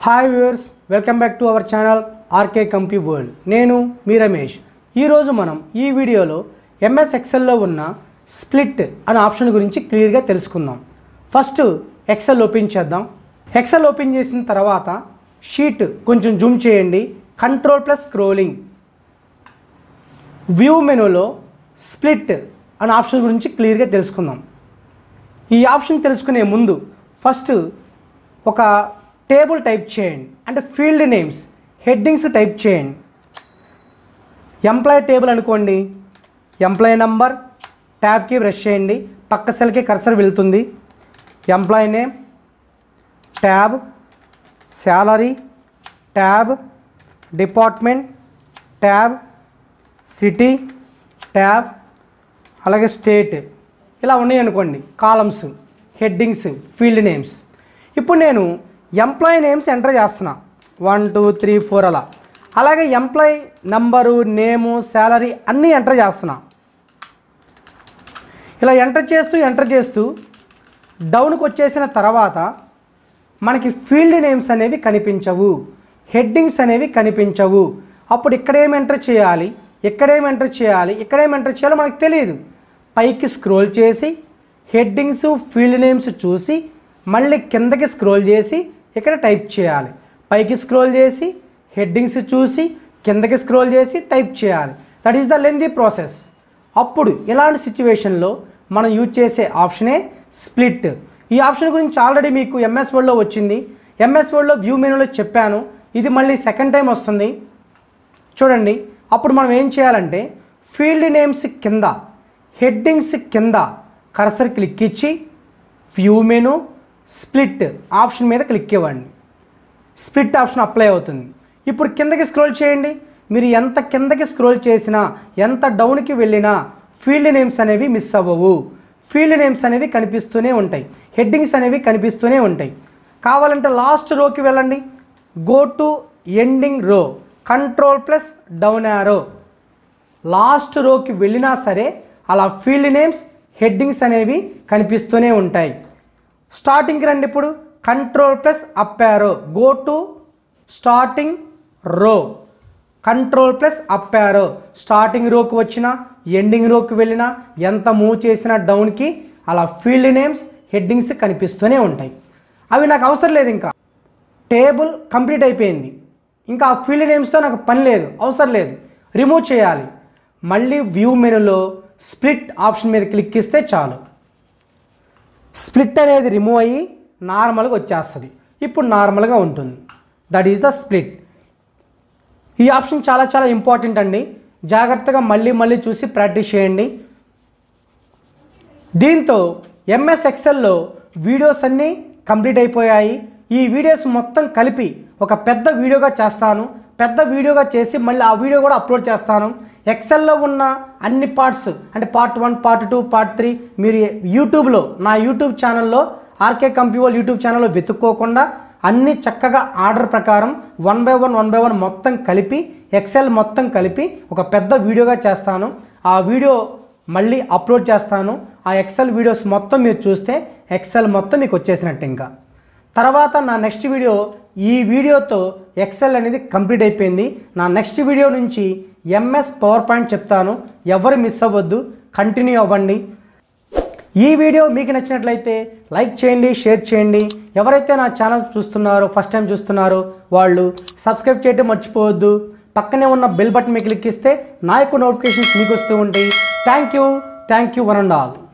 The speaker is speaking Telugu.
Hi viewers, welcome back to our channel RK compu world. నేను మీ రమేష్. ఈరోజు మనం ఈ వీడియోలో ఎంఎస్ ఎక్సెల్లో ఉన్న స్ప్లిట్ అనే ఆప్షన్ గురించి క్లియర్గా తెలుసుకుందాం. ఫస్ట్ ఎక్సెల్ ఓపెన్ చేద్దాం. ఎక్సెల్ ఓపెన్ చేసిన తర్వాత షీట్ కొంచెం జూమ్ చేయండి. Control plus scrolling. వ్యూ మెనూలో స్ప్లిట్ అనే ఆప్షన్ గురించి క్లియర్గా తెలుసుకుందాం. ఈ ఆప్షన్ తెలుసుకునే ముందు ఫస్ట్ ఒక టేబుల్ టైప్ చేయండి, అంటే ఫీల్డ్ నేమ్స్ హెడ్డింగ్స్ టైప్ చేయండి. ఎంప్లాయీ టేబుల్ అనుకోండి. ఎంప్లాయీ నంబర్ ట్యాబ్కి బ్రష్ చేయండి, పక్క సెల్కి కర్సర్ వెళ్తుంది. Employee name tab, salary tab, department tab, city tab, అలాగే స్టేట్, ఇలా ఉన్నాయి అనుకోండి కాలమ్స్, హెడ్డింగ్స్, ఫీల్డ్ నేమ్స్. ఇప్పుడు నేను ఎంప్లాయీ నేమ్స్ ఎంటర్ చేస్తున్నా, 1 2 3 4 అలా. అలాగే ఎంప్లాయీ నంబరు, నేము, శాలరీ అన్నీ ఎంటర్ చేస్తున్నా. ఇలా ఎంటర్ చేస్తూ డౌన్కి వచ్చేసిన తర్వాత మనకి ఫీల్డ్ నేమ్స్ అనేవి కనిపించవు, హెడ్డింగ్స్ అనేవి కనిపించవు. అప్పుడు ఇక్కడేమి ఎంటర్ చేయాలి, ఇక్కడేమి ఎంటర్ చేయాలో మనకు తెలియదు. పైకి స్క్రోల్ చేసి హెడ్డింగ్స్, ఫీల్డ్ నేమ్స్ చూసి మళ్ళీ కిందకి స్క్రోల్ చేసి ఇక్కడ టైప్ చేయాలి. పైకి స్క్రోల్ చేసి హెడ్డింగ్స్ చూసి కిందకి స్క్రోల్ చేసి టైప్ చేయాలి. That is the lengthy process. అప్పుడు ఇలాంటి సిచ్యువేషన్లో మనం యూజ్ చేసే ఆప్షనే స్ప్లిట్. ఈ ఆప్షన్ గురించి ఆల్రెడీ మీకు ఎంఎస్ వర్డ్లో వచ్చింది. ఎంఎస్ వర్డ్లో వ్యూ మెనూలో చెప్పాను. ఇది మళ్ళీ సెకండ్ టైం వస్తుంది చూడండి. అప్పుడు మనం ఏం చేయాలంటే ఫీల్డ్ నేమ్స్ కింద, హెడ్డింగ్స్ కింద కర్సర్ క్లిక్ ఇచ్చి వ్యూ మెనూ స్ప్లిట్ ఆప్షన్ మీద క్లిక్ ఇవ్వండి. స్ప్లిట్ ఆప్షన్ అప్లై అవుతుంది. ఇప్పుడు కిందకి స్క్రోల్ చేయండి. మీరు ఎంత కిందకి స్క్రోల్ చేసినా, ఎంత డౌన్కి వెళ్ళినా ఫీల్డ్ నేమ్స్ అనేవి మిస్ అవ్వవు. ఫీల్డ్ నేమ్స్ అనేవి కనిపిస్తూనే ఉంటాయి, హెడ్డింగ్స్ అనేవి కనిపిస్తూనే ఉంటాయి. కావాలంటే లాస్ట్ రోకి వెళ్ళండి. Go to ending row, control plus down arrow. Last రోకి వెళ్ళినా సరే అలా ఫీల్డ్ నేమ్స్, హెడ్డింగ్స్ అనేవి కనిపిస్తూనే ఉంటాయి. స్టార్టింగ్కి రండి. ఇప్పుడు control plus up arrow, go to starting row, control plus up arrow. Starting రోకి వచ్చినా, ఎండింగ్ రోకి వెళ్ళినా, ఎంత మూవ్ చేసినా డౌన్కి అలా ఫీల్డ్ నేమ్స్, హెడ్డింగ్స్ కనిపిస్తూనే ఉంటాయి. అవి నాకు అవసరం లేదు. ఇంకా టేబుల్ కంప్లీట్ అయిపోయింది. ఇంకా ఆ ఫీల్డ్ నేమ్స్తో నాకు పని లేదు, అవసరం లేదు, రిమూవ్ చేయాలి. మళ్ళీ వ్యూ మెనూలో స్ప్లిట్ ఆప్షన్ మీద క్లిక్ ఇస్తే చాలు. స్ప్లిట్ అనేది రిమూవ్ అయ్యి నార్మల్గా వచ్చేస్తుంది. ఇప్పుడు నార్మల్గా ఉంటుంది. That is the split. ఈ ఆప్షన్ చాలా చాలా ఇంపార్టెంట్ అండి. జాగ్రత్తగా మళ్ళీ చూసి ప్రాక్టీస్ చేయండి. దీంతో ఎంఎస్ ఎక్సెల్లో వీడియోస్ అన్నీ కంప్లీట్ అయిపోయాయి. ఈ వీడియోస్ మొత్తం కలిపి ఒక పెద్ద వీడియోగా చేస్తాను. పెద్ద వీడియోగా చేసి మళ్ళీ ఆ వీడియో కూడా అప్లోడ్ చేస్తాను. ఎక్సెల్లో ఉన్న అన్ని పార్ట్స్, అంటే పార్ట్ 1, పార్ట్ 2, పార్ట్ 3 మీరు యూట్యూబ్లో, నా యూట్యూబ్ ఛానల్లో, ఆర్కే కంప్యూ వరల్డ్ యూట్యూబ్ ఛానల్లో వెతుక్కోకుండా అన్నీ చక్కగా ఆర్డర్ ప్రకారం 1 by 1 మొత్తం కలిపి, ఎక్సెల్ మొత్తం కలిపి ఒక పెద్ద వీడియోగా చేస్తాను. ఆ వీడియో మళ్ళీ అప్లోడ్ చేస్తాను. ఆ ఎక్సెల్ వీడియోస్ మొత్తం మీరు చూస్తే ఎక్సెల్ మొత్తం మీకు వచ్చేసినట్టు. ఇంకా తర్వాత నా నెక్స్ట్ వీడియో, ఈ వీడియోతో ఎక్సెల్ అనేది కంప్లీట్ అయిపోయింది. నా నెక్స్ట్ వీడియో నుంచి ఎంఎస్ పవర్ పాయింట్ చెప్తాను. ఎవరు మిస్ అవ్వద్దు, కంటిన్యూ అవ్వండి. ఈ వీడియో మీకు నచ్చినట్లయితే లైక్ చేయండి, షేర్ చేయండి. ఎవరైతే నా ఛానల్ చూస్తున్నారో, ఫస్ట్ టైం చూస్తున్నారో వాళ్ళు సబ్స్క్రైబ్ చేయడం మర్చిపోవద్దు. పక్కనే ఉన్న బెల్ బటన్ మీద క్లిక్ ఇస్తే నా యొక్క నోటిఫికేషన్స్ మీకు వస్తూ ఉంటాయి. Thank you one and all.